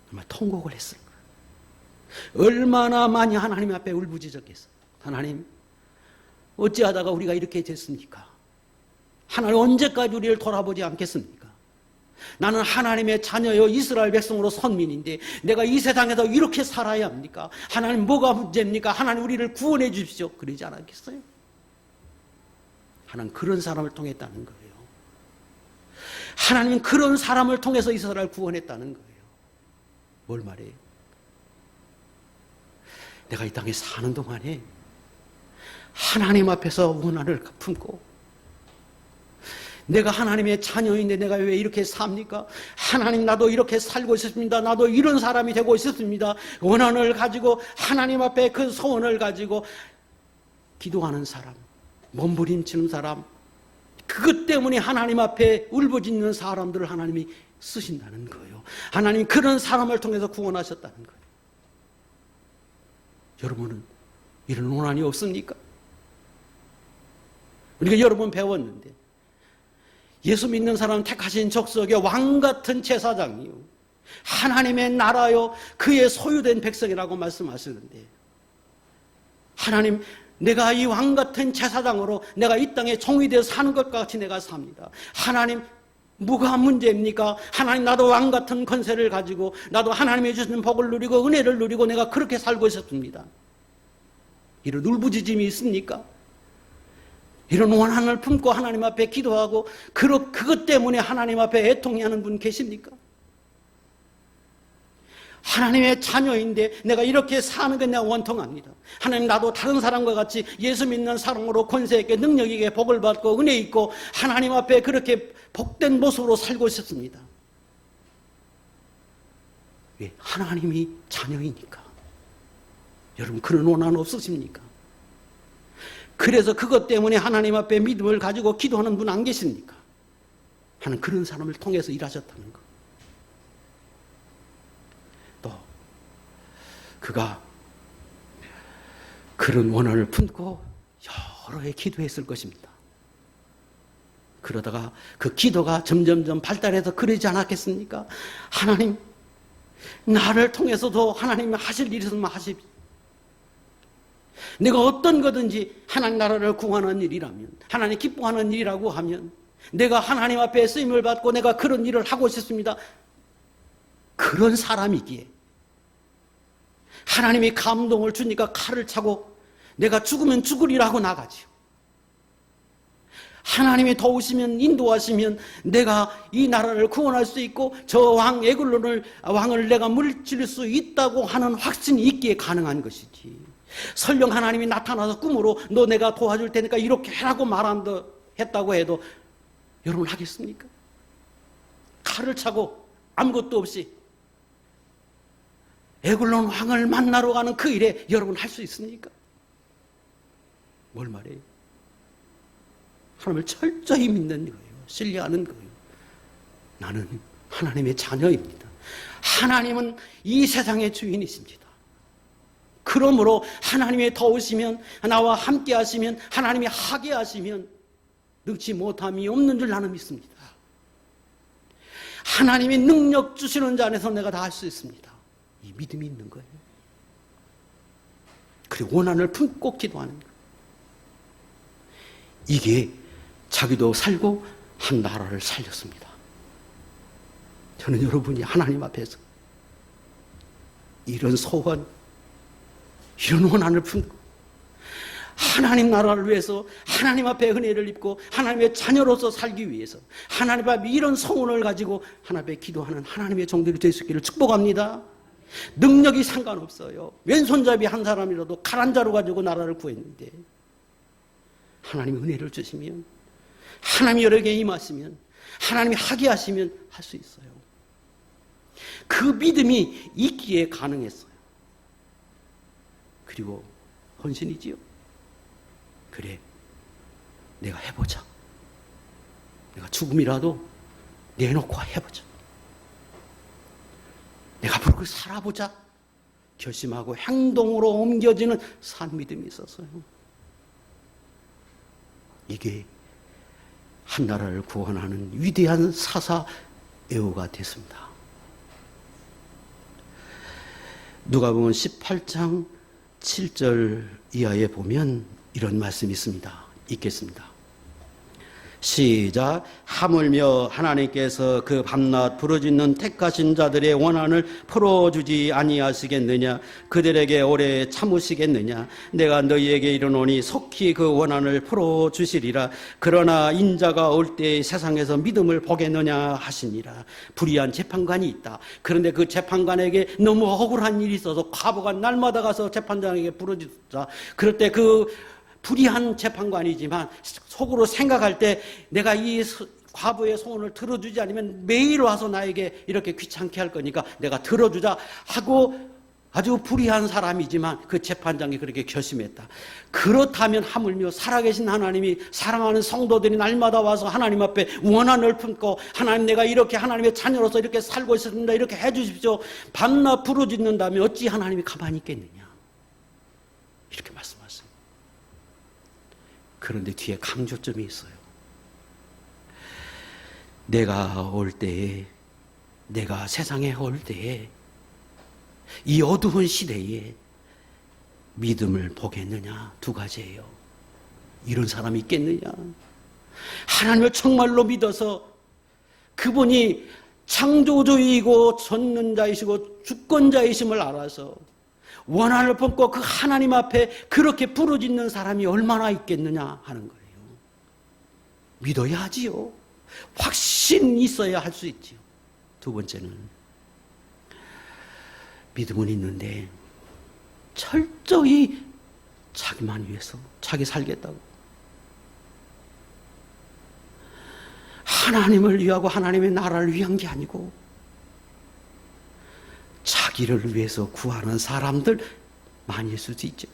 정말 통곡을 했을 거예요. 얼마나 많이 하나님 앞에 울부짖었겠어요. 하나님, 어찌하다가 우리가 이렇게 됐습니까? 하나님 언제까지 우리를 돌아보지 않겠습니까? 나는 하나님의 자녀요 이스라엘 백성으로 선민인데 내가 이 세상에서 이렇게 살아야 합니까? 하나님 뭐가 문제입니까? 하나님 우리를 구원해 주십시오. 그러지 않았겠어요? 하나님 그런 사람을 통했다는 거예요. 하나님은 그런 사람을 통해서 이스라엘을 구원했다는 거예요. 뭘 말해요? 내가 이 땅에 사는 동안에 하나님 앞에서 원한을 품고 내가 하나님의 자녀인데 내가 왜 이렇게 삽니까? 하나님 나도 이렇게 살고 있었습니다. 나도 이런 사람이 되고 있었습니다. 원한을 가지고 하나님 앞에 그 소원을 가지고 기도하는 사람, 몸부림치는 사람, 그것 때문에 하나님 앞에 울부짖는 사람들을 하나님이 쓰신다는 거예요. 하나님 그런 사람을 통해서 구원하셨다는 거예요. 여러분은 이런 원한이 없습니까? 우리가 여러 번 배웠는데 예수 믿는 사람 택하신 족속의 왕같은 제사장이요 하나님의 나라요 그의 소유된 백성이라고 말씀하시는데 하나님 내가 이 왕같은 제사장으로 내가 이 땅에 종이 되어 사는 것과 같이 내가 삽니다. 하나님 뭐가 문제입니까? 하나님 나도 왕같은 권세를 가지고 나도 하나님이 주시는 복을 누리고 은혜를 누리고 내가 그렇게 살고 있었습니다. 이런 울부짖음이 있습니까? 이런 원한을 품고 하나님 앞에 기도하고 그것 때문에 하나님 앞에 애통해하는 분 계십니까? 하나님의 자녀인데 내가 이렇게 사는 게 내가 원통합니다. 하나님 나도 다른 사람과 같이 예수 믿는 사람으로 권세 있게 능력 있게 복을 받고 은혜 있고 하나님 앞에 그렇게 복된 모습으로 살고 있었습니다. 왜? 하나님이 자녀이니까. 여러분 그런 원한 없으십니까? 그래서 그것 때문에 하나님 앞에 믿음을 가지고 기도하는 분 안 계십니까? 하는 그런 사람을 통해서 일하셨다는 것. 또 그가 그런 원한을 품고 여러 해 기도했을 것입니다. 그러다가 그 기도가 점점점 발달해서 그러지 않았겠습니까? 하나님, 나를 통해서도 하나님이 하실 일이 있으면 하십시오. 내가 어떤 거든지 하나님 나라를 구하는 일이라면, 하나님 기뻐하는 일이라고 하면, 내가 하나님 앞에 쓰임을 받고 내가 그런 일을 하고 싶습니다. 그런 사람이기에 하나님이 감동을 주니까 칼을 차고 내가 죽으면 죽으리라고 나가지요. 하나님이 도우시면 인도하시면 내가 이 나라를 구원할 수 있고 저 왕 에글론을 왕을 내가 물질 수 있다고 하는 확신이 있기에 가능한 것이지. 설령 하나님이 나타나서 꿈으로 너 내가 도와줄 테니까 이렇게 해라고 말한다 했다고 해도 여러분 하겠습니까? 칼을 차고 아무것도 없이 에글론 왕을 만나러 가는 그 일에 여러분 할 수 있습니까? 뭘 말해요? 하나님을 철저히 믿는 거예요. 신뢰하는 거예요. 나는 하나님의 자녀입니다. 하나님은 이 세상의 주인이십니다. 그러므로 하나님이 도우시면, 나와 함께 하시면, 하나님이 하게 하시면 능치 못함이 없는 줄 나는 믿습니다. 하나님이 능력 주시는 자 안에서 내가 다 할 수 있습니다. 이 믿음이 있는 거예요. 그리고 원한을 품고 기도하는 거예요. 이게 자기도 살고 한 나라를 살렸습니다. 저는 여러분이 하나님 앞에서 이런 소원, 이런 원한을 품고 하나님 나라를 위해서 하나님 앞에 은혜를 입고 하나님의 자녀로서 살기 위해서 하나님 앞에 이런 소원을 가지고 하나님 앞에 기도하는 하나님의 종들이 될 수 있기를 축복합니다. 능력이 상관없어요. 왼손잡이 한 사람이라도 칼 한 자루 가지고 나라를 구했는데 하나님이 은혜를 주시면, 하나님이 여러에게 임하시면, 하나님이 하게 하시면 할 수 있어요. 그 믿음이 있기에 가능했어요. 그리고 헌신이지요. 그래, 내가 해보자. 내가 죽음이라도 내놓고 해보자. 내가 앞으로 살아보자. 결심하고 행동으로 옮겨지는 산 믿음이 있었어요. 이게 한 나라를 구원하는 위대한 사사 애호가 됐습니다. 누가복음 18장 7절 이하에 보면 이런 말씀이 있습니다. 읽겠습니다. 시작. 하물며 하나님께서 그 밤낮 부르짖는 택하신 자들의 원한을 풀어주지 아니하시겠느냐? 그들에게 오래 참으시겠느냐? 내가 너희에게 이르노니 속히 그 원한을 풀어주시리라. 그러나 인자가 올 때 세상에서 믿음을 보겠느냐 하시니라. 불의한 재판관이 있다. 그런데 그 재판관에게 너무 억울한 일이 있어서 과부가 날마다 가서 재판장에게 부르짖자. 그럴 때 그 불의한 재판관이지만 속으로 생각할 때 내가 이 과부의 소원을 들어주지 않으면 매일 와서 나에게 이렇게 귀찮게 할 거니까 내가 들어주자 하고 아주 불의한 사람이지만 그 재판장이 그렇게 결심했다. 그렇다면 하물며 살아계신 하나님이 사랑하는 성도들이 날마다 와서 하나님 앞에 원한을 품고 하나님 내가 이렇게 하나님의 자녀로서 이렇게 살고 있습니다. 이렇게 해주십시오. 밤낮 부르짖는다면 어찌 하나님이 가만히 있겠느냐. 이렇게 말씀하셨습니다. 그런데 뒤에 강조점이 있어요. 내가 올 때에, 내가 세상에 올 때에 이 어두운 시대에 믿음을 보겠느냐? 두 가지예요. 이런 사람이 있겠느냐? 하나님을 정말로 믿어서 그분이 창조주이고 전능자이시고 주권자이심을 알아서 원한을 품고 그 하나님 앞에 그렇게 부르짖는 사람이 얼마나 있겠느냐 하는 거예요. 믿어야 하지요. 확신이 있어야 할 수 있지요. 두 번째는 믿음은 있는데 철저히 자기만 위해서 자기 살겠다고 하나님을 위하고 하나님의 나라를 위한 게 아니고 자기를 위해서 구하는 사람들 많이 있을 수 있죠.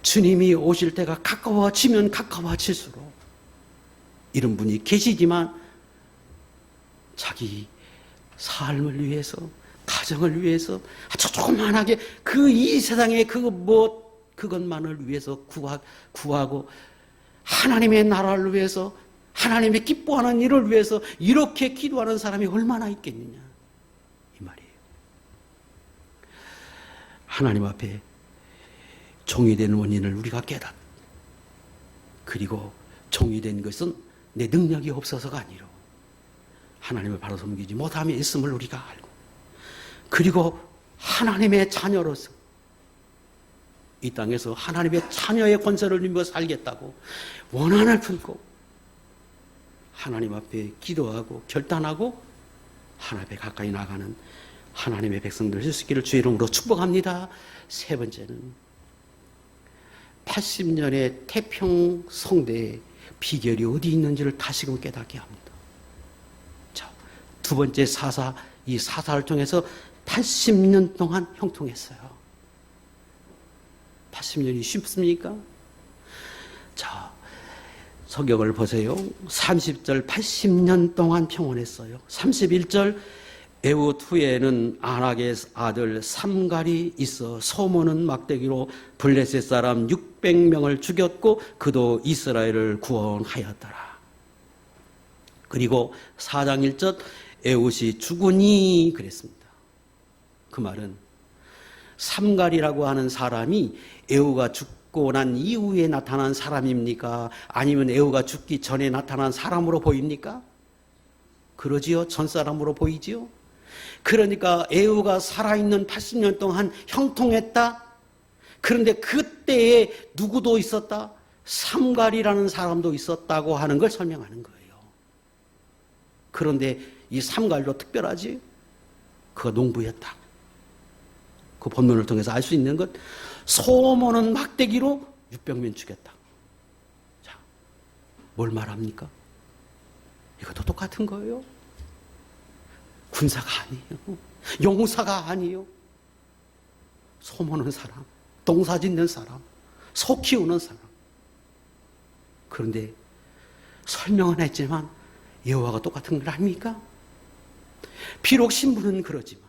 주님이 오실 때가 가까워지면 가까워질수록 이런 분이 계시지만 자기 삶을 위해서, 가정을 위해서 아주 조그만하게 그 이 세상의 그것만을 위해서 구하고 하나님의 나라를 위해서, 하나님의 기뻐하는 일을 위해서 이렇게 기도하는 사람이 얼마나 있겠느냐 이 말이에요. 하나님 앞에 종이 된 원인을 우리가 그리고 종이 된 것은 내 능력이 없어서가 아니라 하나님을 바로 섬기지 못함이 있음을 우리가 알고, 그리고 하나님의 자녀로서 이 땅에서 하나님의 자녀의 권세를 누리며 살겠다고 원한을 품고 하나님 앞에 기도하고 결단하고 하나님 앞에 가까이 나가는 하나님의 백성들 될 수 있기를 주의 이름으로 축복합니다. 세 번째는 80년의 태평 성대의 비결이 어디 있는지를 다시금 깨닫게 합니다. 자, 두 번째 이 사사를 통해서 80년 동안 형통했어요. 80년이 쉽습니까? 자, 성경을 보세요. 30절 80년 동안 평온했어요. 31절 에훗 후에는 아낙의 아들 삼갈이 있어 소모는 막대기로 블레셋 사람 600명을 죽였고 그도 이스라엘을 구원하였더라. 그리고 4장 1절 에훗이 죽으니 그랬습니다. 그 말은 삼갈이라고 하는 사람이 에후가 죽고 난 이후에 나타난 사람입니까? 아니면 에후가 죽기 전에 나타난 사람으로 보입니까? 그러지요. 전 사람으로 보이지요. 그러니까 에후가 살아있는 80년 동안 형통했다. 그런데 그때에 누구도 있었다? 삼갈이라는 사람도 있었다고 하는 걸 설명하는 거예요. 그런데 이 삼갈도 특별하지? 그가 농부였다. 그 본문을 통해서 알 수 있는 것, 소모는 막대기로 600명 죽였다. 자, 뭘 말합니까? 이것도 똑같은 거예요. 군사가 아니에요. 용사가 아니에요. 소모는 사람, 농사 짓는 사람, 소 키우는 사람. 그런데 설명은 했지만 여호와가 똑같은 걸 아닙니까? 비록 신부는 그러지만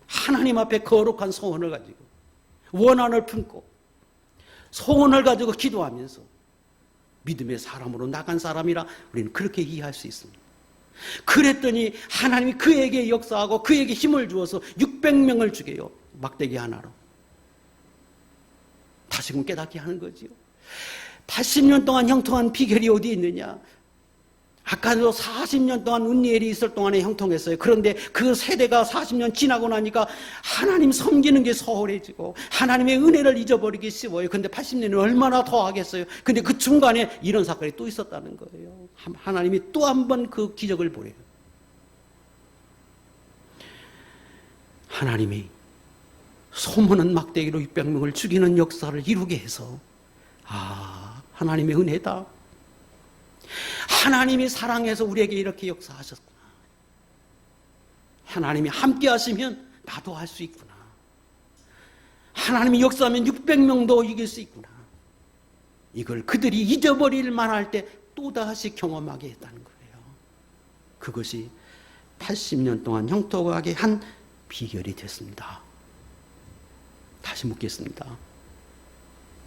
하나님 앞에 거룩한 소원을 가지고 원한을 품고 소원을 가지고 기도하면서 믿음의 사람으로 나간 사람이라 우리는 그렇게 이해할 수 있습니다. 그랬더니 하나님이 그에게 역사하고 그에게 힘을 주어서 600명을 죽여요. 막대기 하나로. 다시금 깨닫게 하는 거지요. 80년 동안 형통한 비결이 어디에 있느냐? 아까도 40년 동안 운니엘이 있을 동안에 형통했어요. 그런데 그 세대가 40년 지나고 나니까 하나님 섬기는 게 소홀해지고 하나님의 은혜를 잊어버리기 쉬워요. 그런데 80년이 얼마나 더 하겠어요. 근데 그 중간에 이런 사건이 또 있었다는 거예요. 하나님이 또 한 번 그 기적을 보여요. 하나님이 소문은 막대기로 600명을 죽이는 역사를 이루게 해서 하나님의 은혜다. 하나님이 사랑해서 우리에게 이렇게 역사하셨구나. 하나님이 함께 하시면 나도 할 수 있구나. 하나님이 역사하면 600명도 이길 수 있구나. 이걸 그들이 잊어버릴 만할 때 또다시 경험하게 했다는 거예요. 그것이 80년 동안 형통하게 한 비결이 됐습니다. 다시 묻겠습니다.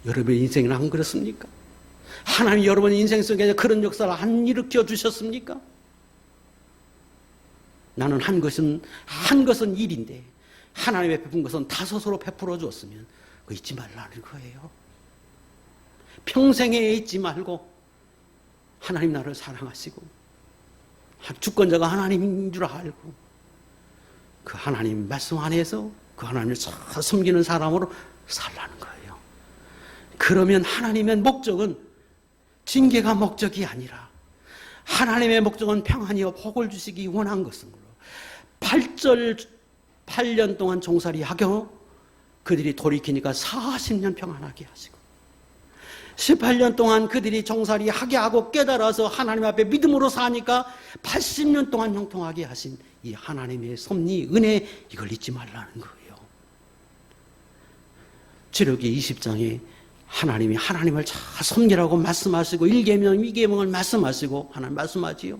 여러분의 인생은 안 그렇습니까? 하나님이 여러분의 인생 속에 그런 역사를 안 일으켜 주셨습니까? 나는 한 것은 일인데 하나님의 베푼 것은 다섯으로 베풀어 주었으면 그거 잊지 말라는 거예요. 평생에 잊지 말고 하나님 나를 사랑하시고 주권자가 하나님인 줄 알고 그 하나님 말씀 안에서 그 하나님을 잘 섬기는 사람으로 살라는 거예요. 그러면 하나님의 목적은 징계가 목적이 아니라 하나님의 목적은 평안이요 복을 주시기 원한 것은 8년 동안 종살이 하고 그들이 돌이키니까 40년 평안하게 하시고 18년 동안 그들이 종살이 하게 하고 깨달아서 하나님 앞에 믿음으로 사니까 80년 동안 형통하게 하신 이 하나님의 섭리, 은혜, 이걸 잊지 말라는 거예요. 출애굽기 20장에 하나님이 하나님을 잘 섬기라고 말씀하시고 1계명, 2계명을 말씀하시고 하나님 말씀하지요.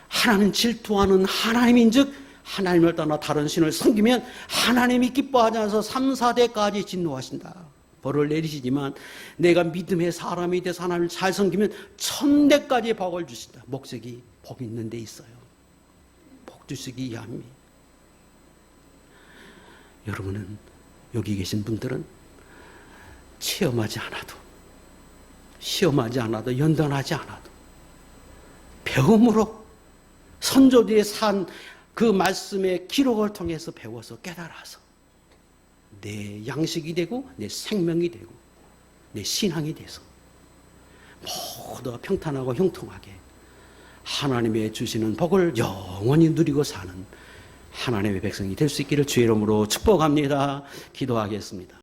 하나님 질투하는 하나님인즉 하나님을 떠나 다른 신을 섬기면 하나님이 기뻐하지 않아서 3, 4대까지 진노하신다. 벌을 내리시지만 내가 믿음의 사람이 돼서 하나님을 잘 섬기면 1000대까지 복을 주신다. 목적이 복 있는 데 있어요. 복 주시기 위함입니다. 여러분은 여기 계신 분들은 체험하지 않아도 시험하지 않아도 연단하지 않아도 배움으로 선조들의 산 그 말씀의 기록을 통해서 배워서 깨달아서 내 양식이 되고 내 생명이 되고 내 신앙이 돼서 모두가 평탄하고 형통하게 하나님의 주시는 복을 영원히 누리고 사는 하나님의 백성이 될 수 있기를 주의 이름으로 축복합니다. 기도하겠습니다.